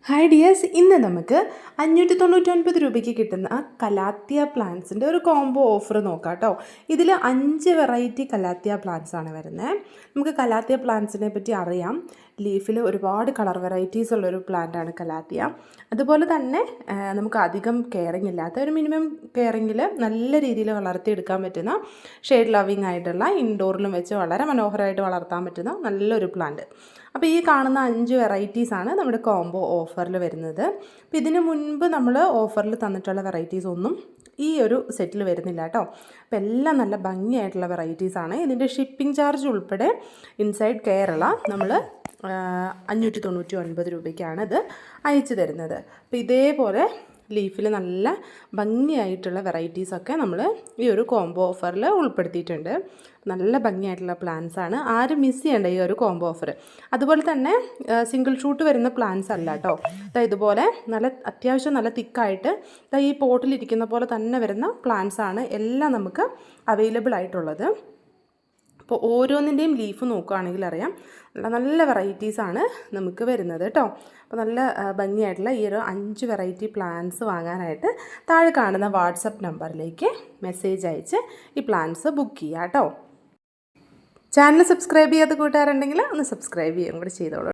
Hi dears, ഇന്ന് നമുക്ക് 599 രൂപയ്ക്ക് കിട്ടുന്ന കലാത്തിയ പ്ലാന്റ്സിൻ്റെ ഒരു കോംബോ ഓഫർ നോക്കാം കേട്ടോ. ഇതിൽ 5 വെറൈറ്റി കലാത്തിയ പ്ലാന്റ്സ് ആണ് വരുന്നത്. നമുക്ക് കലാത്തിയ പ്ലാന്റ്സിനെ പറ്റി അറിയാം. ലീഫിൽ ഒരുപാട് കളർ വെറൈറ്റീസ് ഉള്ളൊരു പ്ലാന്റാണ് കലാത്തിയ. അതുപോലെ തന്നെ നമുക്ക് അധികം കെയറിങ് ഇല്ലാത്ത ഒരു മിനിമം കെയറിങ്ങിൽ നല്ല രീതിയിൽ വളർത്തിയെടുക്കാൻ പറ്റുന്ന ഷെയ്ഡ് ലവിങ് ആയിട്ടുള്ള ഇൻഡോറിലും വെച്ച് വളരെ മനോഹരമായിട്ട് വളർത്താൻ പറ്റുന്ന നല്ലൊരു പ്ലാന്റ്. അപ്പോൾ ഈ കാണുന്ന 5 വെറൈറ്റീസാണ് നമ്മുടെ കോംബോ ഓഫറിൽ വരുന്നത്. അപ്പോൾ ഇതിന് മുൻപ് നമ്മൾ ഓഫറിൽ തന്നിട്ടുള്ള വെറൈറ്റീസ് ഒന്നും ഈ ഒരു സെറ്റിൽ വരുന്നില്ല കേട്ടോ. അപ്പോൾ എല്ലാം നല്ല ഭംഗിയായിട്ടുള്ള വെറൈറ്റീസാണ്. ഇതിൻ്റെ ഷിപ്പിംഗ് ചാർജ് ഉൾപ്പെടെ ഇൻസൈഡ് കേരള നമ്മൾ 599 രൂപയ്ക്കാണ് ഇത് അയച്ചു തരുന്നത്. അപ്പോൾ ഇതേപോലെ ലീഫിൽ നല്ല ഭംഗിയായിട്ടുള്ള വെറൈറ്റീസൊക്കെ നമ്മൾ ഈ ഒരു കോംബോ ഓഫറിൽ ഉൾപ്പെടുത്തിയിട്ടുണ്ട്. നല്ല ഭംഗിയായിട്ടുള്ള പ്ലാന്റ്സ് ആണ്. ആരും മിസ് ചെയ്യേണ്ട ഈ ഒരു കോംബോ ഓഫർ. അതുപോലെ തന്നെ സിംഗിൾ ഷൂട്ട് വരുന്ന പ്ലാന്റ്സ് അല്ല കേട്ടോ. ഇതുപോലെ നല്ല അത്യാവശ്യം നല്ല തിക്കായിട്ട് ഈ പോട്ടിലിരിക്കുന്ന പോലെ തന്നെ വരുന്ന പ്ലാന്റ്സ് ആണ് എല്ലാം നമുക്ക് അവൈലബിൾ ആയിട്ടുള്ളത്. അപ്പോൾ ഓരോന്നിൻ്റെയും ലീഫ് നോക്കുകയാണെങ്കിൽ അറിയാം നല്ല നല്ല വെറൈറ്റീസാണ് നമുക്ക് വരുന്നത് കേട്ടോ. അപ്പോൾ നല്ല ഭംഗിയായിട്ടുള്ള ഈ ഒരു 5 വെറൈറ്റി പ്ലാന്റ്സ് വാങ്ങാനായിട്ട് താഴെ കാണുന്ന വാട്സപ്പ് നമ്പറിലേക്ക് മെസ്സേജ് അയച്ച് ഈ പ്ലാന്റ്സ് ബുക്ക് ചെയ്യുക കേട്ടോ. ചാനൽ സബ്സ്ക്രൈബ് ചെയ്യാത്ത കൂട്ടുകാരുണ്ടെങ്കിൽ ഒന്ന് സബ്സ്ക്രൈബ് ചെയ്യുകയും കൂടി ചെയ്തോളൂ.